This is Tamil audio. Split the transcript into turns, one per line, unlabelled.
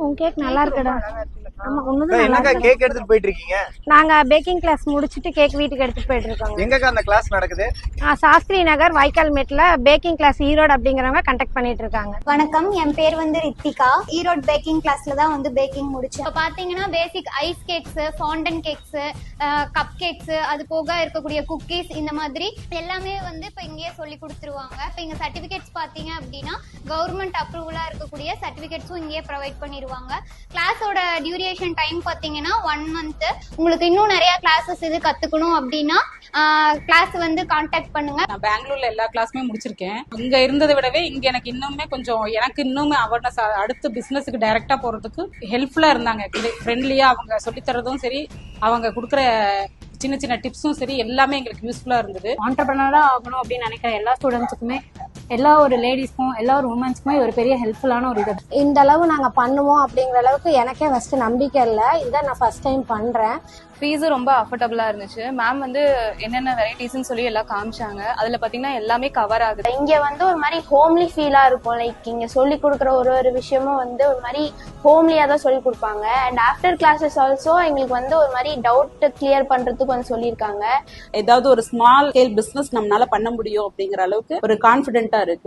உன் கேக் நல்லா இருக்குடா. ஆமா, உன்னதும் நல்லா
என்னக்கா
இருக்குடா.
கேக் எடுத்துட்டு போயிட்டு இருக்கீங்க?
நாங்க பேக்கிங் கிளாஸ் முடிச்சிட்டு கேக் வீட்டுக்கு எடுத்துட்டு போயிட்டு இருக்கோங்க.
எங்கக்கா அந்த கிளாஸ் நடக்குது?
சாஸ்திரி நகர் வாய்க்கால்மேட்ல பேக்கிங் கிளாஸ் ஈரோடு அப்படிங்கிறவங்க கண்டக்ட் பண்ணிட்டு இருக்காங்க.
வணக்கம், என் பேர் வந்து ரித்திகா. ஈரோடு பேக்கிங் கிளாஸ்ல தான் வந்து பேக்கிங் முடிச்சேன். இப்போ பாத்தீங்கன்னா basic ice cakes, fondant cakes, cupcakes, அது போக இருக்கக்கூடிய குக்கீஸ், இந்த மாதிரி எல்லாமே வந்து இப்போ இங்கேயே சொல்லி கொடுத்துருவாங்க. இப்போ இங்க சர்டிபிகேட்ஸ் பாத்தீங்க அப்படின்னா கவர்மெண்ட் அப்ரூவலா இருக்கக்கூடிய சர்டிபிகேட்ஸும் இங்கேயே ப்ரொவைட் பண்ணிடுவாங்க. கிளாஸோட டியூரேஷன் டைம் பாத்தீங்கன்னா 1 month. உங்களுக்கு இன்னும் நிறைய கிளாஸஸ் இது கத்துக்கணும் அப்படின்னா கிளாஸ் வந்து கான்டாக்ட் பண்ணுங்க.
நான் பெங்களூர்ல எல்லா கிளாஸுமே முடிச்சிருக்கேன். இங்க இருந்ததை விடவே இங்க எனக்கு இன்னுமே கொஞ்சம் எனக்கு இன்னுமே அவேர்னஸ், அடுத்த பிசினஸுக்கு டைரக்டா போறதுக்கு ஹெல்ப்ஃபுல்லா இருந்தாங்க. ஃப்ரெண்ட்லியா அவங்க சொல்லித்தரதும் சரி, அவங்க கொடுக்குற சின்ன சின்ன டிப்ஸும் சரி, எல்லாமே எங்களுக்கு யூஸ்ஃபுல்லா இருந்தது.
ஆண்டர்பிரனரா ஆகணும் அப்படின்னு நினைக்கிற எல்லா ஸ்டூடெண்ட்ஸுக்குமே, எல்லா ஒரு லேடிஸ்க்கும், எல்லா ஒரு உமன்ஸ்க்குமே ஒரு பெரிய ஹெல்ப்ஃபுல்லான ஒரு இது.
இந்த அளவு நாங்க பண்ணுவோம் அப்படிங்கிற அளவுக்கு எனக்கே ஃபர்ஸ்ட் நம்பிக்கை இல்லை. இதான் நான் ஃபர்ஸ்ட் டைம் பண்றேன்.
ஃபீஸும் ரொம்ப அஃபோர்டபுளா இருந்துச்சு. மேம் வந்து என்னென்ன வெரைட்டிஸ்ன்னு சொல்லி எல்லாம் காமிச்சாங்க. அதுல பாத்தீங்கன்னா எல்லாமே கவர் ஆகுது.
இங்க வந்து ஒரு மாதிரி ஹோம்லி ஃபீலா இருக்கும். லைக் இங்க சொல்லி கொடுக்குற ஒரு ஒரு விஷயமும் வந்து ஒரு மாதிரி ஹோம்லியா தான் சொல்லி கொடுப்பாங்க. அண்ட் ஆஃப்டர் கிளாஸஸ் ஆல்சோ எங்களுக்கு வந்து ஒரு மாதிரி டவுட் கிளியர் பண்றதுக்கு வந்து சொல்லியிருக்காங்க.
ஏதாவது ஒரு ஸ்மால் ஸ்கேல் பிசினஸ் நம்மளால பண்ண முடியும் அப்படிங்கிற அளவுக்கு ஒரு கான்பிடென்ட்டா இருக்கு.